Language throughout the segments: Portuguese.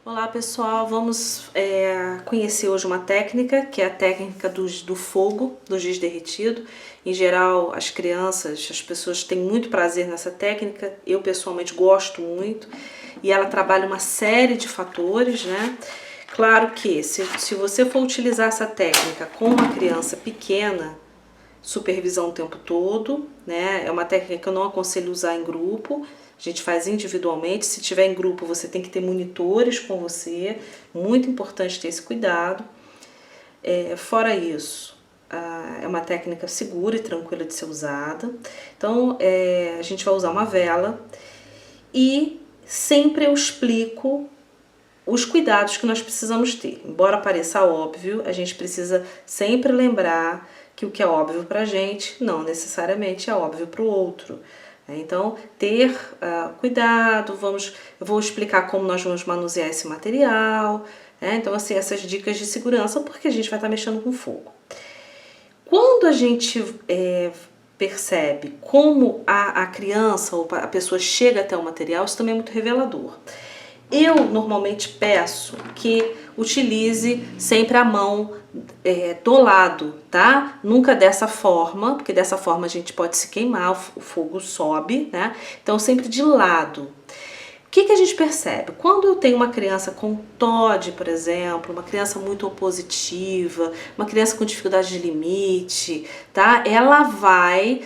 Olá pessoal, vamos conhecer hoje uma técnica que é a técnica do fogo, do giz derretido. Em geral, as crianças, as pessoas têm muito prazer nessa técnica, eu pessoalmente gosto muito, e ela trabalha uma série de fatores, né? Claro que se você for utilizar essa técnica com uma criança pequena, supervisão o tempo todo, né? É uma técnica que eu não aconselho usar em grupo, a gente faz individualmente. Se tiver em grupo, você tem que ter monitores com você, muito importante ter esse cuidado. Fora isso, é uma técnica segura e tranquila de ser usada. Então, a gente vai usar uma vela e sempre eu explico os cuidados que nós precisamos ter. Embora pareça óbvio, a gente precisa sempre lembrar que o que é óbvio para a gente não necessariamente é óbvio para o outro. Então, ter cuidado, eu vou explicar como nós vamos manusear esse material, então assim, essas dicas de segurança, porque a gente vai estar mexendo com fogo. Quando a gente percebe como a criança ou a pessoa chega até o material, isso também é muito revelador. Eu normalmente peço que utilize sempre a mão do lado, tá? Nunca dessa forma, porque dessa forma a gente pode se queimar, o fogo sobe, né? Então sempre de lado. O que a gente percebe? Quando eu tenho uma criança com TOD, por exemplo, uma criança muito opositiva, uma criança com dificuldade de limite, tá? Ela vai,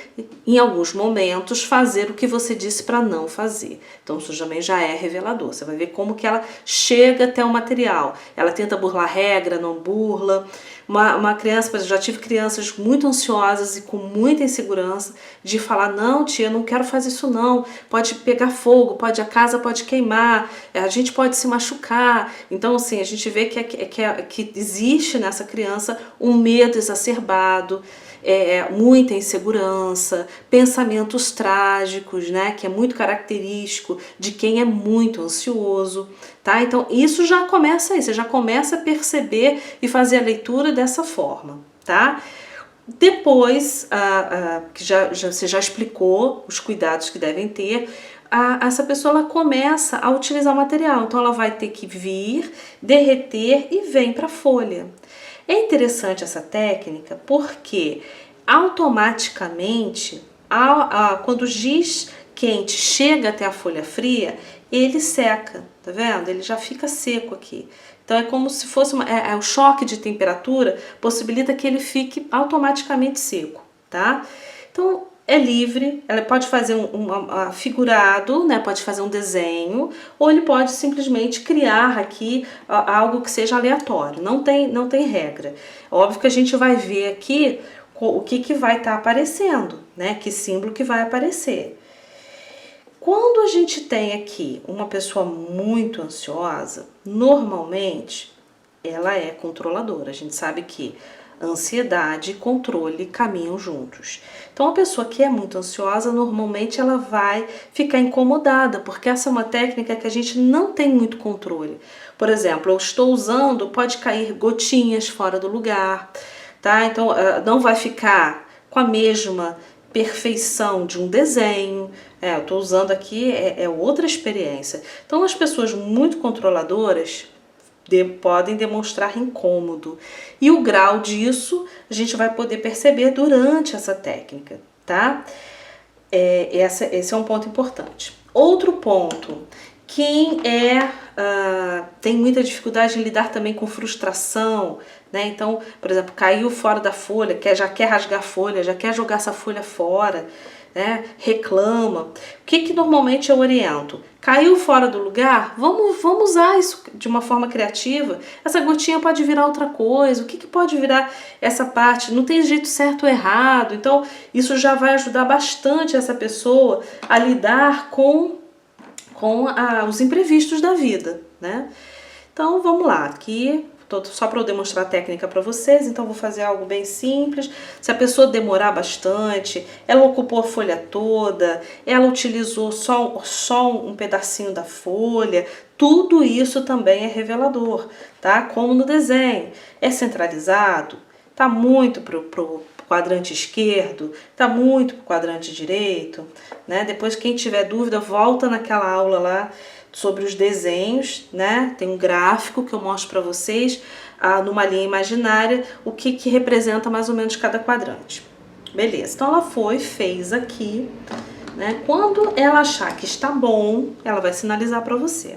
em alguns momentos, fazer o que você disse para não fazer. Então isso também já é revelador. Você vai ver como que ela chega até o material. Ela tenta burlar regra, não burla. Uma criança, por exemplo, já tive crianças muito ansiosas e com muita insegurança de falar: não, tia, não quero fazer isso não, pode pegar fogo, a casa pode queimar, a gente pode se machucar. Então assim, a gente vê que existe nessa criança um medo exacerbado, muita insegurança, pensamentos trágicos, né, que é muito característico de quem é muito ansioso, tá? Então isso já começa aí, você já começa a perceber e fazer a leitura dessa forma, tá? Depois, que você já explicou os cuidados que devem ter, essa pessoa ela começa a utilizar o material, então ela vai ter que vir, derreter e vem para a folha. É interessante essa técnica porque automaticamente, quando o giz quente chega até a folha fria, ele seca, tá vendo? Ele já fica seco aqui. Então é como se fosse o choque de temperatura possibilita que ele fique automaticamente seco, tá? Então é livre, ela pode fazer um figurado, né? Pode fazer um desenho, ou ele pode simplesmente criar aqui algo que seja aleatório, não tem regra. Óbvio que a gente vai ver aqui o que vai estar aparecendo, né? Que símbolo que vai aparecer. Quando a gente tem aqui uma pessoa muito ansiosa, normalmente ela é controladora. A gente sabe que ansiedade e controle caminham juntos. Então a pessoa que é muito ansiosa, normalmente ela vai ficar incomodada, porque essa é uma técnica que a gente não tem muito controle. Por exemplo, eu estou usando, pode cair gotinhas fora do lugar, tá? Então não vai ficar com a mesma perfeição de um desenho. Eu estou usando aqui, outra experiência. Então as pessoas muito controladoras podem demonstrar incômodo. E o grau disso a gente vai poder perceber durante essa técnica, tá? Esse é um ponto importante. Outro ponto, quem tem muita dificuldade em lidar também com frustração, né? Então, por exemplo, caiu fora da folha, já quer rasgar a folha, já quer jogar essa folha fora, né? Reclama. O que normalmente eu oriento? Caiu fora do lugar? Vamos usar isso de uma forma criativa. Essa gotinha pode virar outra coisa. O que pode virar essa parte? Não tem jeito certo ou errado. Então, isso já vai ajudar bastante essa pessoa a lidar com os imprevistos da vida, né? Então, vamos lá. Aqui só para eu demonstrar a técnica para vocês, então vou fazer algo bem simples. Se a pessoa demorar bastante, ela ocupou a folha toda, ela utilizou só um pedacinho da folha, tudo isso também é revelador, tá? Como no desenho. É centralizado, tá muito pro quadrante esquerdo, tá muito pro quadrante direito, né? Depois, quem tiver dúvida, volta naquela aula lá sobre os desenhos, né? Tem um gráfico que eu mostro para vocês, numa linha imaginária, o que representa mais ou menos cada quadrante. Beleza, então ela fez aqui, né? Quando ela achar que está bom, ela vai sinalizar para você.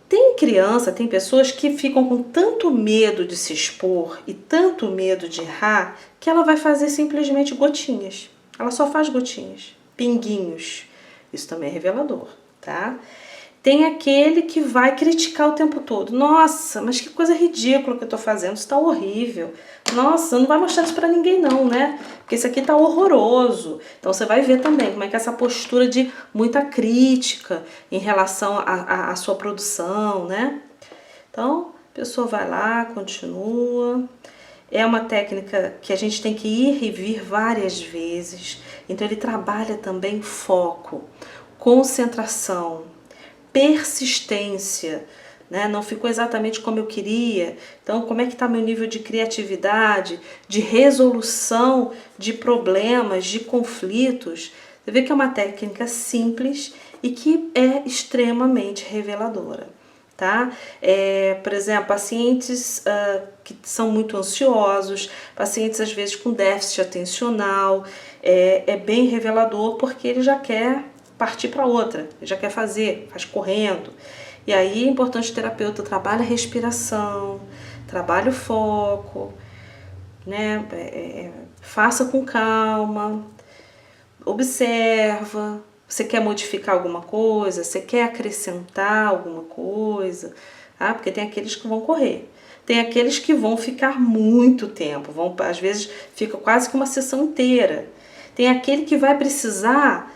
Tem criança, tem pessoas que ficam com tanto medo de se expor e tanto medo de errar, que ela vai fazer simplesmente gotinhas. Ela só faz gotinhas, pinguinhos. Isso também é revelador, tá? Tem aquele que vai criticar o tempo todo. Nossa, mas que coisa ridícula que eu tô fazendo, isso tá horrível. Nossa, não vai mostrar isso pra ninguém não, né? Porque isso aqui tá horroroso. Então você vai ver também como é que é essa postura de muita crítica em relação à sua produção, né? Então, a pessoa vai lá, continua. É uma técnica que a gente tem que ir e vir várias vezes. Então ele trabalha também foco, concentração, persistência, né? Não ficou exatamente como eu queria, então como é que está meu nível de criatividade, de resolução de problemas, de conflitos. Você vê que é uma técnica simples e que é extremamente reveladora, tá? Por exemplo, pacientes que são muito ansiosos, pacientes às vezes com déficit atencional, é bem revelador porque ele já quer partir para outra, já quer faz correndo. E aí é importante o terapeuta trabalha a respiração, trabalha o foco, né? Faça com calma, observa. Você quer modificar alguma coisa? Você quer acrescentar alguma coisa? Porque tem aqueles que vão correr. Tem aqueles que vão ficar muito tempo, às vezes fica quase que uma sessão inteira. Tem aquele que vai precisar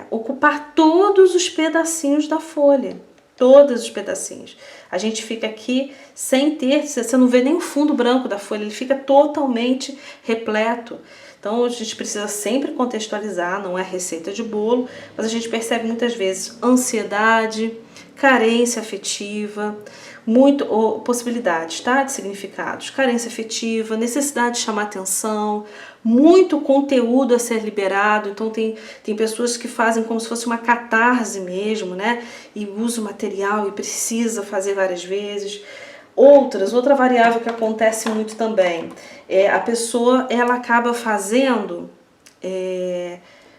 ocupar todos os pedacinhos da folha, todos os pedacinhos. A gente fica aqui sem ter, você não vê nem o fundo branco da folha, ele fica totalmente repleto. Então a gente precisa sempre contextualizar, não é receita de bolo, mas a gente percebe muitas vezes ansiedade, carência afetiva, possibilidades, tá? De significados, carência afetiva, necessidade de chamar atenção, muito conteúdo a ser liberado. Então tem pessoas que fazem como se fosse uma catarse mesmo, né? E usa o material e precisa fazer várias vezes. Outra variável que acontece muito também é a pessoa, ela acaba fazendo,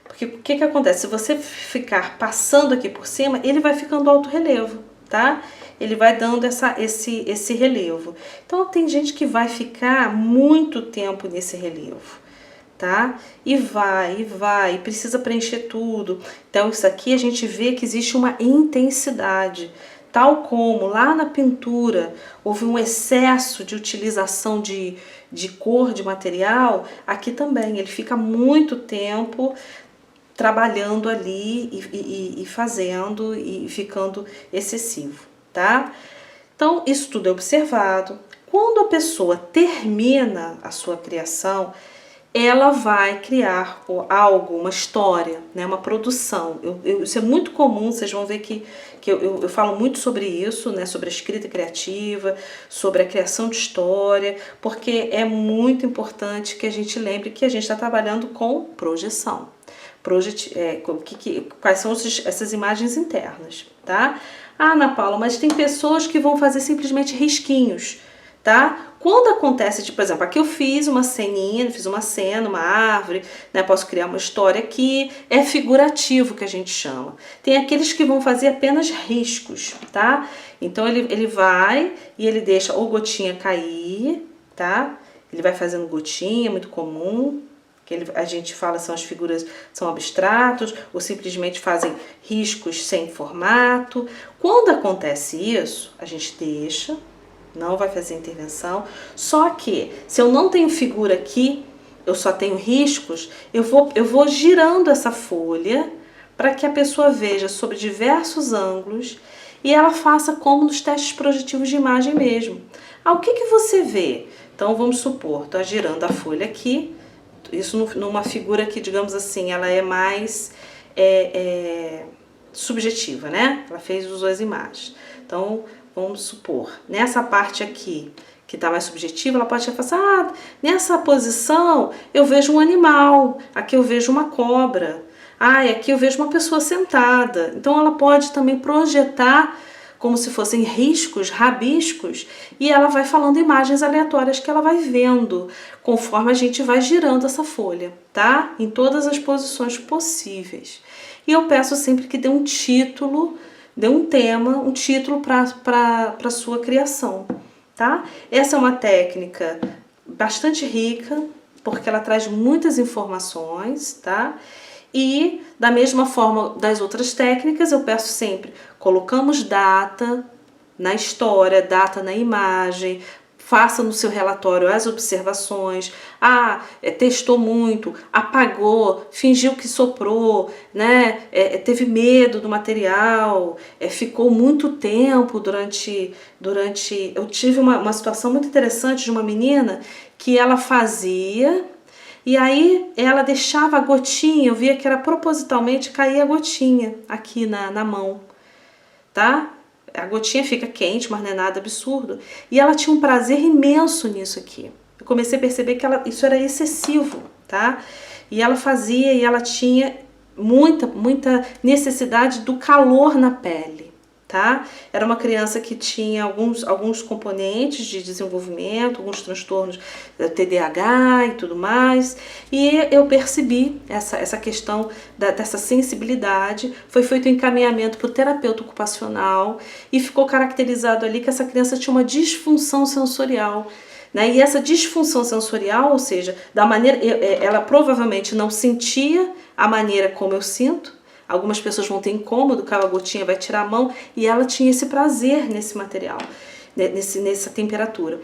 porque o que acontece? Se você ficar passando aqui por cima, ele vai ficando alto relevo, tá? Ele vai dando esse relevo. Então tem gente que vai ficar muito tempo nesse relevo, tá? E vai, precisa preencher tudo. Então isso aqui a gente vê que existe uma intensidade. Tal como lá na pintura houve um excesso de utilização de cor, de material, aqui também ele fica muito tempo trabalhando ali e fazendo e ficando excessivo, tá? Então isso tudo é observado. Quando a pessoa termina a sua criação, ela vai criar algo, uma história, né, uma produção. Isso é muito comum, vocês vão ver que eu falo muito sobre isso, né, sobre a escrita criativa, sobre a criação de história, porque é muito importante que a gente lembre que a gente está trabalhando com projeção. Quais são essas imagens internas, tá? Ana Paula, mas tem pessoas que vão fazer simplesmente risquinhos, tá? Quando acontece, por exemplo, aqui eu fiz uma ceninha, fiz uma cena, uma árvore, né? Posso criar uma história aqui, é figurativo que a gente chama. Tem aqueles que vão fazer apenas riscos, tá? Então ele vai e ele deixa ou gotinha cair, tá? Ele vai fazendo gotinha, muito comum. A gente fala são as figuras, são abstratos, ou simplesmente fazem riscos sem formato. Quando acontece isso, a gente deixa, não vai fazer intervenção. Só que, se eu não tenho figura aqui, eu só tenho riscos, eu vou girando essa folha para que a pessoa veja sobre diversos ângulos e ela faça como nos testes projetivos de imagem mesmo. O que você vê? Então, vamos supor, estou girando a folha aqui, isso numa figura que, digamos assim, ela é mais subjetiva, né? Ela usou as imagens. Então, vamos supor, nessa parte aqui, que está mais subjetiva, ela pode falar assim, nessa posição eu vejo um animal, aqui eu vejo uma cobra, Ah, e aqui eu vejo uma pessoa sentada. Então ela pode também projetar como se fossem riscos, rabiscos, e ela vai falando imagens aleatórias que ela vai vendo, conforme a gente vai girando essa folha, tá? Em todas as posições possíveis. E eu peço sempre que dê um título, dê um tema, um título para a sua criação, tá? Essa é uma técnica bastante rica, porque ela traz muitas informações, tá? E da mesma forma das outras técnicas, eu peço sempre, colocamos data na história, data na imagem, faça no seu relatório as observações. Ah, testou muito, apagou, fingiu que soprou, né? Teve medo do material, ficou muito tempo durante. Eu tive uma situação muito interessante de uma menina que ela fazia. E aí ela deixava a gotinha, eu via que era propositalmente cair a gotinha aqui na mão, tá? A gotinha fica quente, mas não é nada absurdo. E ela tinha um prazer imenso nisso aqui. Eu comecei a perceber que isso era excessivo, tá? E ela fazia e ela tinha muita necessidade do calor na pele, tá? Era uma criança que tinha alguns componentes de desenvolvimento, alguns transtornos TDAH e tudo mais, e eu percebi essa questão dessa sensibilidade. Foi feito um encaminhamento para o terapeuta ocupacional e ficou caracterizado ali que essa criança tinha uma disfunção sensorial. Né? E essa disfunção sensorial, ou seja, da maneira, ela provavelmente não sentia a maneira como eu sinto. Algumas pessoas vão ter incômodo, aquela gotinha vai tirar a mão, e ela tinha esse prazer nesse material, nessa temperatura.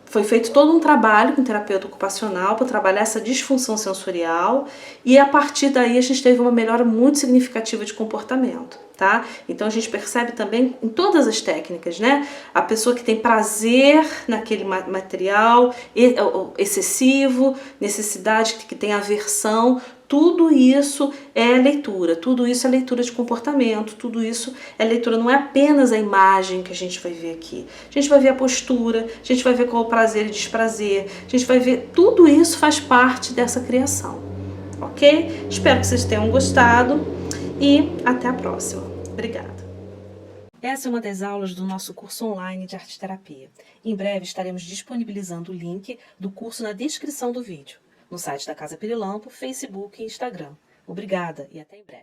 Foi feito todo um trabalho com o terapeuta ocupacional para trabalhar essa disfunção sensorial, e a partir daí a gente teve uma melhora muito significativa de comportamento, tá? Então a gente percebe também em todas as técnicas, né? A pessoa que tem prazer naquele material excessivo, necessidade que tem aversão, tudo isso é leitura, tudo isso é leitura de comportamento, tudo isso é leitura, não é apenas a imagem que a gente vai ver aqui. A gente vai ver a postura, a gente vai ver qual é o prazer e desprazer, a gente vai ver, tudo isso faz parte dessa criação, ok? Espero que vocês tenham gostado e até a próxima. Obrigada. Essa é uma das aulas do nosso curso online de arte terapia. Em breve estaremos disponibilizando o link do curso na descrição do vídeo, no site da Casa Pirilampo, Facebook e Instagram. Obrigada e até em breve.